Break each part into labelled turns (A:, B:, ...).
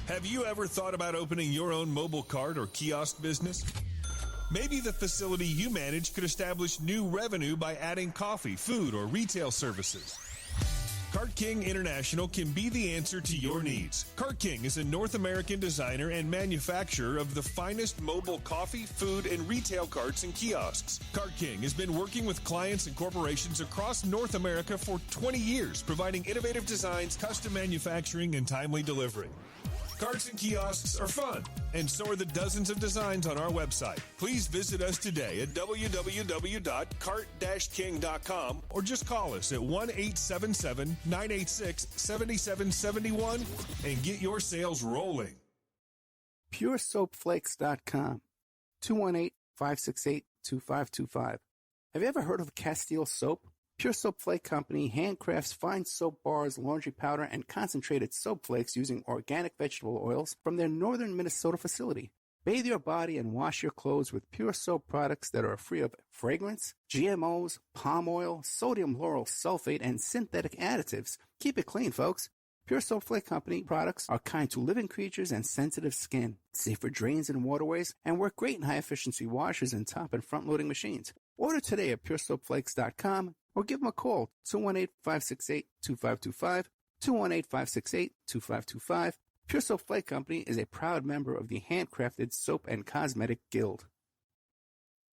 A: Have you ever thought about opening your own mobile cart or kiosk business? Maybe the facility you manage could establish new revenue by adding coffee, food, or retail services. Cart King International can be the answer to your needs. Cart King is a North American designer and manufacturer of the finest mobile coffee, food, and retail carts and kiosks. Cart King has been working with clients and corporations across North America for 20 years, providing innovative designs, custom manufacturing, and timely delivery. Carts and kiosks are fun, and so are the dozens of designs on our website. Please visit us today at www.cart-king.com or just call us at 1-877-986-7771 and get your sales rolling.
B: PureSoapFlakes.com, 218-568-2525. Have you ever heard of Castile Soap? Pure Soap Flake Company handcrafts fine soap bars, laundry powder, and concentrated soap flakes using organic vegetable oils from their northern Minnesota facility. Bathe your body and wash your clothes with Pure Soap products that are free of fragrance, GMOs, palm oil, sodium lauryl sulfate, and synthetic additives. Keep it clean, folks. Pure Soap Flake Company products are kind to living creatures and sensitive skin, safe for drains and waterways, and work great in high-efficiency washers and top and front-loading machines. Order today at PureSoapFlakes.com or give them a call, 218-568-2525, 218-568-2525. Pure Soap Flake Company is a proud member of the Handcrafted Soap and Cosmetic Guild.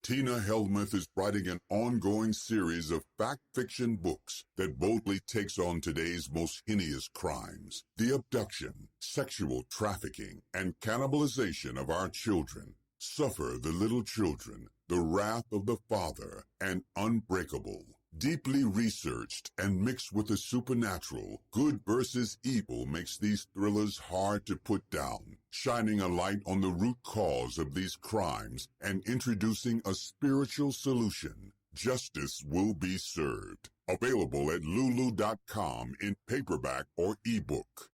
C: Tina Helmuth is writing an ongoing series of fact-fiction books that boldly takes on today's most heinous crimes, the abduction, sexual trafficking, and cannibalization of our children. Suffer the Little Children, The Wrath of the Father, and Unbreakable. Deeply researched and mixed with the supernatural, good versus evil makes these thrillers hard to put down, shining a light on the root cause of these crimes and introducing a spiritual solution. Justice will be served. Available at lulu.com in paperback or ebook.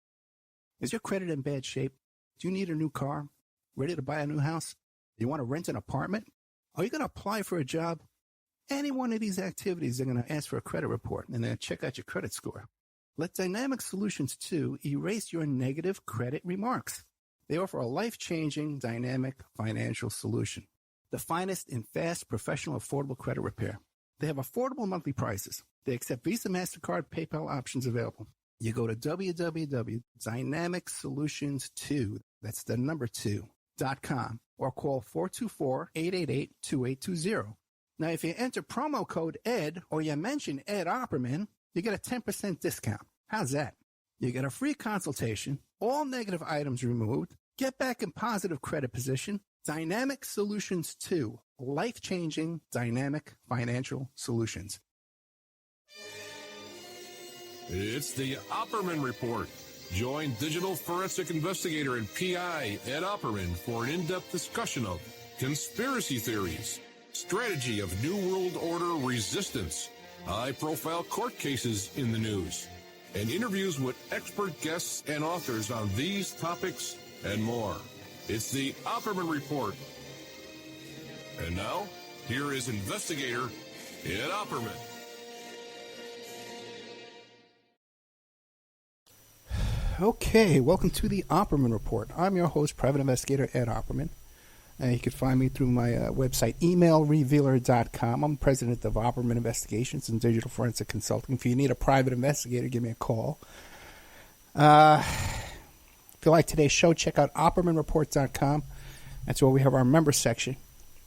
B: Is your credit in bad shape? Do you need a new car? Ready to buy a new house? You want to rent an apartment? Are you going to apply for a job? Any one of these activities, they're going to ask for a credit report and then check out your credit score. Let Dynamic Solutions 2 erase your negative credit remarks. They offer a life-changing, dynamic financial solution. The finest in fast, professional, affordable credit repair. They have affordable monthly prices. They accept Visa, MasterCard, PayPal options available. You go to www.dynamicsolutions2, that's the number 2.com, or call 424-888-2820. Now, if you enter promo code ED or you mention Ed Opperman, you get a 10% discount. How's that? You get a free consultation, all negative items removed, get back in positive credit position. Dynamic Solutions 2, life-changing dynamic financial solutions.
D: It's the Opperman Report. Join digital forensic investigator and PI Ed Opperman for an in-depth discussion of conspiracy theories, strategy of New World Order resistance, high-profile court cases in the news, and interviews with expert guests and authors on these topics and more. It's the Opperman Report. And now, here is investigator Ed Opperman.
B: Okay, welcome to the Opperman Report. I'm your host, Private Investigator Ed Opperman. You can find me through my website, emailrevealer.com. I'm president of Opperman Investigations and Digital Forensic Consulting. If you need a private investigator, give me a call. If you like today's show, check out OppermanReport.com. That's where we have our member section.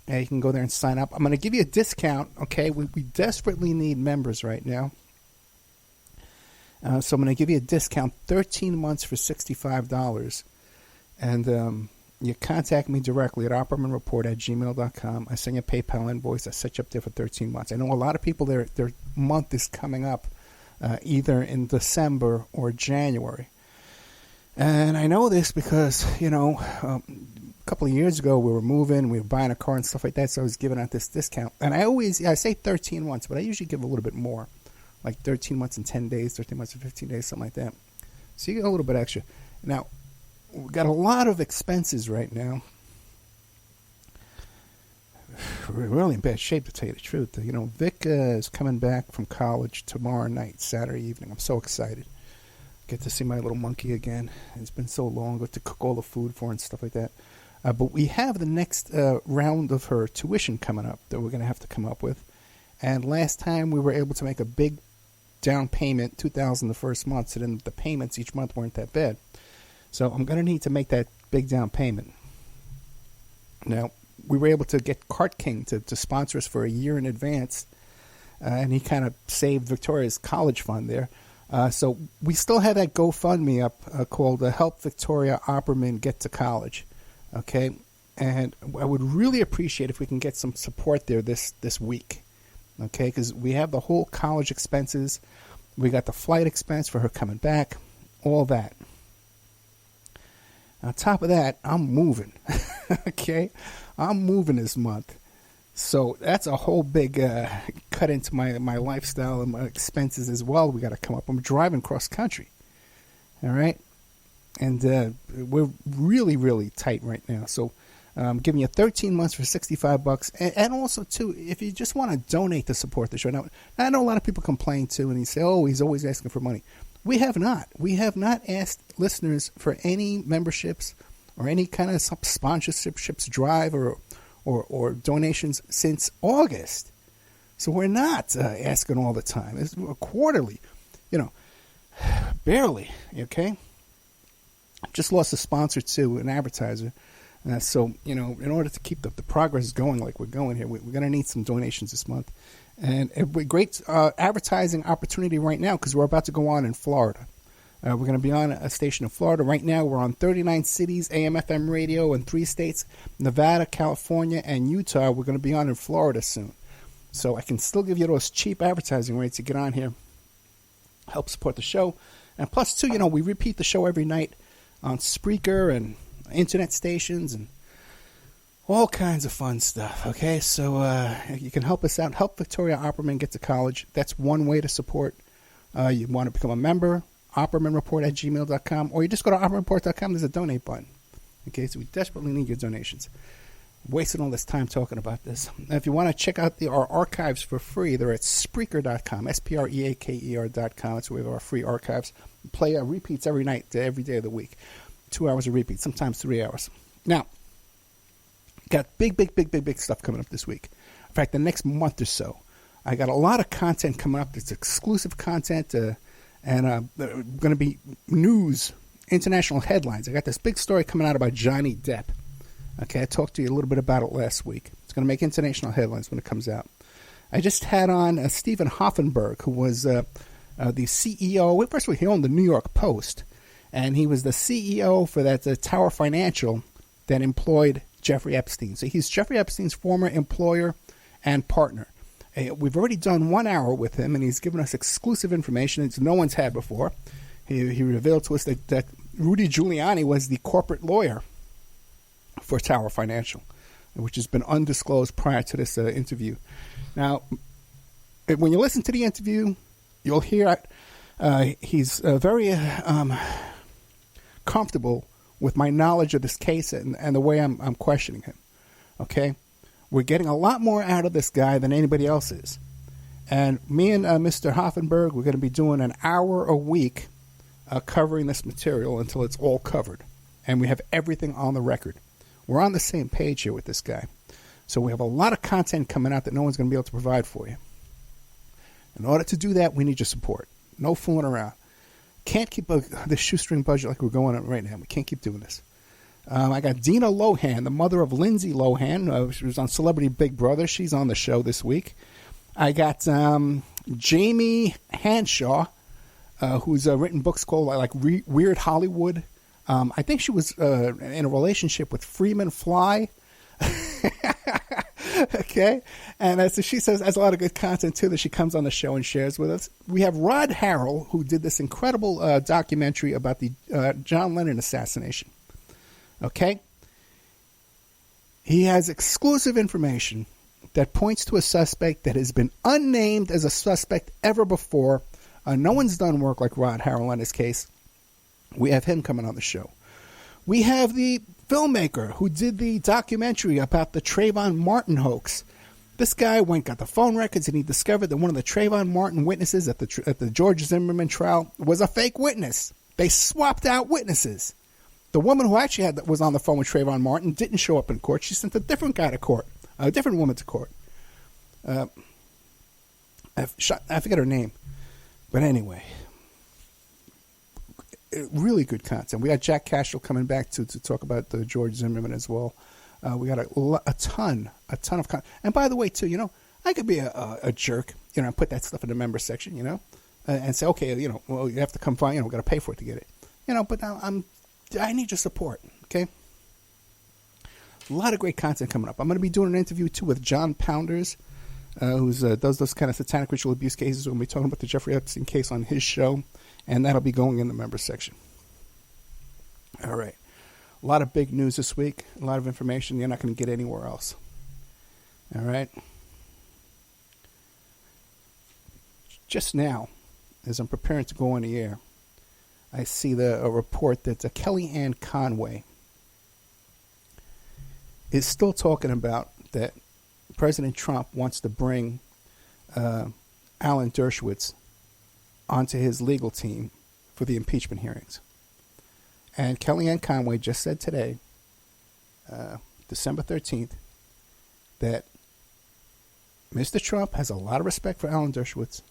B: You can go there and sign up. I'm going to give you a discount, okay? We desperately need members right now. So I'm going to give you a discount, 13 months for $65. And you contact me directly at OppermanReport@gmail.com. I send you a PayPal invoice. I set you up there for 13 months. I know a lot of people, their month is coming up either in December or January. And I know this because, a couple of years ago we were moving, we were buying a car and stuff like that, so I was giving out this discount. And I say 13 months, but I usually give a little bit more, like 13 months and 10 days, 13 months and 15 days, something like that. So you get a little bit extra. Now, we've got a lot of expenses right now. We're really in bad shape, to tell you the truth. Vic is coming back from college tomorrow night, Saturday evening. I'm so excited. Get to see my little monkey again. It's been so long. Got to cook all the food for her and stuff like that. But we have the next round of her tuition coming up that we're going to have to come up with. And last time we were able to make a big down payment, $2,000 the first month, so then the payments each month weren't that bad. So I'm going to need to make that big down payment. Now, we were able to get Cart King to sponsor us for a year in advance, and he kind of saved Victoria's college fund there. So we still have that GoFundMe up called Help Victoria Opperman Get to College. Okay? And I would really appreciate if we can get some support there this week. Okay? Because we have the whole college expenses. We got the flight expense for her coming back. All that. On top of that, I'm moving. Okay? I'm moving this month. So that's a whole big cut into my lifestyle and my expenses as well. We got to come up. I'm driving cross country. All right? And we're really, really tight right now. So I'm giving you 13 months for $65. And also, too, if you just want to donate to support the show. Now, I know a lot of people complain, too, and they say, oh, he's always asking for money. We have not. We have not asked listeners for any memberships or any kind of sponsorships drive or donations since August. So we're not asking all the time. It's quarterly, barely, okay? Just lost a sponsor, too, an advertiser. So, in order to keep the progress going like we're going here, we're going to need some donations this month. And a great advertising opportunity right now because we're about to go on in Florida. We're going to be on a station in Florida. Right now, we're on 39 cities, AM/FM radio in 3 states, Nevada, California, and Utah. We're going to be on in Florida soon. So I can still give you those cheap advertising rates to get on here, help support the show. And plus, too, we repeat the show every night on Spreaker and internet stations and all kinds of fun stuff, okay? So you can help us out. Help Victoria Opperman Get to College. That's one way to support. You want to become a member, OppermanReport@gmail.com, or you just go to OppermanReport.com. There's a donate button. Okay, so we desperately need your donations. Wasting all this time talking about this. Now, if you want to check out our archives for free, they're at Spreaker.com, Spreaker.com. That's where we have our free archives. We play repeats every night, every day of the week. 2 hours of repeats, sometimes 3 hours. Now, got big stuff coming up this week. In fact, the next month or so, I got a lot of content coming up. It's exclusive content, and going to be news, international headlines. I got this big story coming out about Johnny Depp. Okay, I talked to you a little bit about it last week. It's going to make international headlines when it comes out. I just had on Stephen Hoffenberg, who was the CEO. First of all, he owned the New York Post, and he was the CEO for that Tower Financial that employed Jeffrey Epstein. So he's Jeffrey Epstein's former employer and partner. We've already done 1 hour with him, and he's given us exclusive information that no one's had before. He revealed to us that Rudy Giuliani was the corporate lawyer for Tower Financial, which has been undisclosed prior to this interview. Now, when you listen to the interview, you'll hear he's very comfortable with my knowledge of this case and the way I'm questioning him. Okay? We're getting a lot more out of this guy than anybody else is. And me and Mr. Hoffenberg, we're going to be doing an hour a week covering this material until it's all covered. And we have everything on the record. We're on the same page here with this guy. So we have a lot of content coming out that no one's going to be able to provide for you. In order to do that, we need your support. No fooling around. Can't keep the shoestring budget like we're going on right now. We can't keep doing this. I got Dina Lohan, the mother of Lindsay Lohan. She was on Celebrity Big Brother. She's on the show this week. I got Jamie Hanshaw, who's written books called Weird Hollywood. I think she was in a relationship with Freeman Fly. Okay? And so she says has a lot of good content, too, that she comes on the show and shares with us. We have Rod Harrell, who did this incredible documentary about the John Lennon assassination. Okay? He has exclusive information that points to a suspect that has been unnamed as a suspect ever before. No one's done work like Rod Harrell on this case. We have him coming on the show. We have the filmmaker who did the documentary about the Trayvon Martin hoax. This guy got the phone records, and he discovered that one of the Trayvon Martin witnesses at the George Zimmerman trial was a fake witness. They swapped out witnesses. The woman who actually was on the phone with Trayvon Martin didn't show up in court. She sent a different guy to court, a different woman to court. I forget her name. But anyway, really good content. We got Jack Cashel coming back to talk about George Zimmerman as well. We got a ton of content. And by the way, too, I could be a jerk, put that stuff in the member section, and say, okay, well, you have to come find, we got to pay for it to get it, but I need your support, okay? A lot of great content coming up. I'm going to be doing an interview, too, with John Pounders, who does those kind of satanic ritual abuse cases. We're going to be talking about the Jeffrey Epstein case on his show, and that'll be going in the member section. All right. A lot of big news this week, a lot of information you're not going to get anywhere else. All right. Just now, as I'm preparing to go on the air, I see a report that Kellyanne Conway is still talking about that President Trump wants to bring Alan Dershowitz onto his legal team for the impeachment hearings. And Kellyanne Conway just said today, December 13th, that Mr. Trump has a lot of respect for Alan Dershowitz,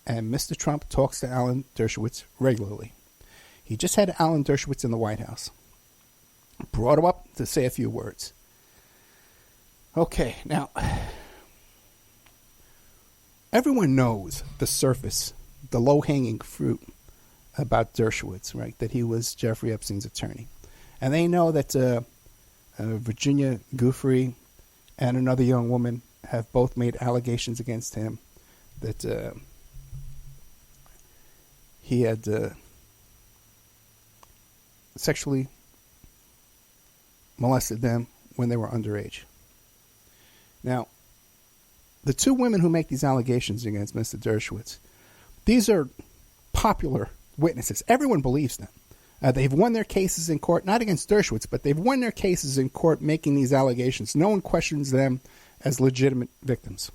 B: and Mr. Trump talks to Alan Dershowitz regularly. He just had Alan Dershowitz in the White House. Brought him up to say a few words. Okay, now, everyone knows the surface, the low-hanging fruit about Dershowitz, right? That he was Jeffrey Epstein's attorney. And they know that Virginia Giuffre and another young woman have both made allegations against him that he had sexually molested them when they were underage. Now, the two women who make these allegations against Mr. Dershowitz, these are popular witnesses. Everyone believes them. They've won their cases in court, not against Dershowitz, but they've won their cases in court making these allegations. No one questions them as legitimate victims.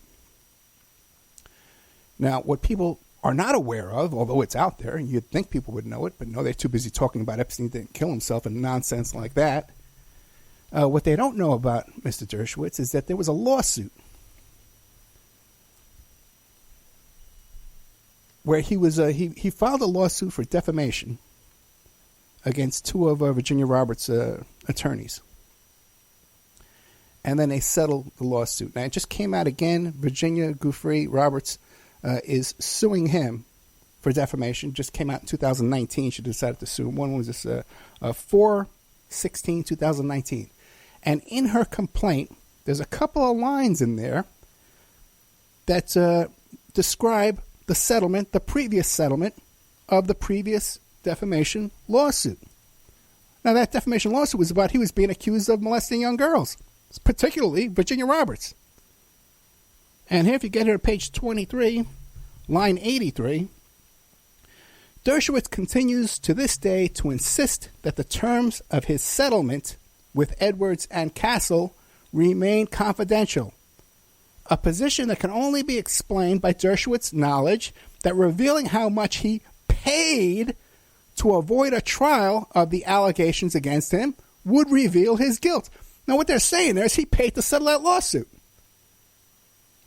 B: Now, what people are not aware of, although it's out there, and you'd think people would know it, but no, they're too busy talking about Epstein didn't kill himself and nonsense like that. What they don't know about Mr. Dershowitz is that there was a lawsuit where he filed a lawsuit for defamation against two of Virginia Roberts' attorneys. And then they settled the lawsuit. Now, it just came out again. Virginia Giuffre Roberts is suing him for defamation. Just came out in 2019. She decided to sue him. One was this 4/16/2019. And in her complaint, there's a couple of lines in there that describe the settlement, the previous settlement of the previous defamation lawsuit. Now, that defamation lawsuit was about he was being accused of molesting young girls, particularly Virginia Roberts. And here, if you get here to page 23, line 83, Dershowitz continues to this day to insist that the terms of his settlement with Edwards and Castle remain confidential, a position that can only be explained by Dershowitz's knowledge that revealing how much he paid to avoid a trial of the allegations against him would reveal his guilt. Now, what they're saying there is he paid to settle that lawsuit.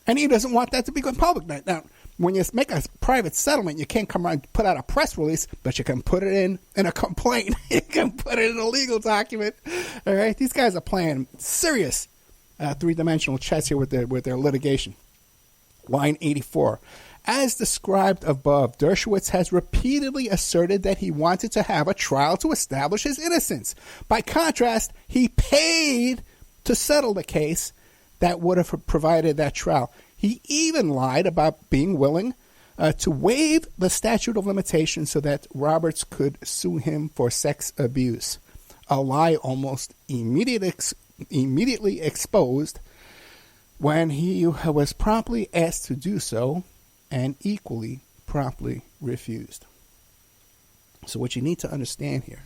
B: And he doesn't want that to be going public. Now, when you make a private settlement, you can't come around and put out a press release, but you can put it in a complaint. You can put it in a legal document. All right? These guys are playing serious three-dimensional chess here with their litigation. Line 84. As described above, Dershowitz has repeatedly asserted that he wanted to have a trial to establish his innocence. By contrast, he paid to settle the case that would have provided that trial. He even lied about being willing to waive the statute of limitations so that Roberts could sue him for sex abuse. A lie almost immediately exposed when he was promptly asked to do so and equally promptly refused. So what you need to understand here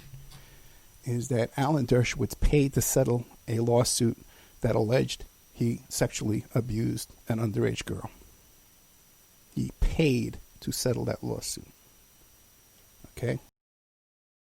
B: is that Alan Dershowitz paid to settle a lawsuit that alleged he sexually abused an underage girl. He paid to settle that lawsuit. Okay?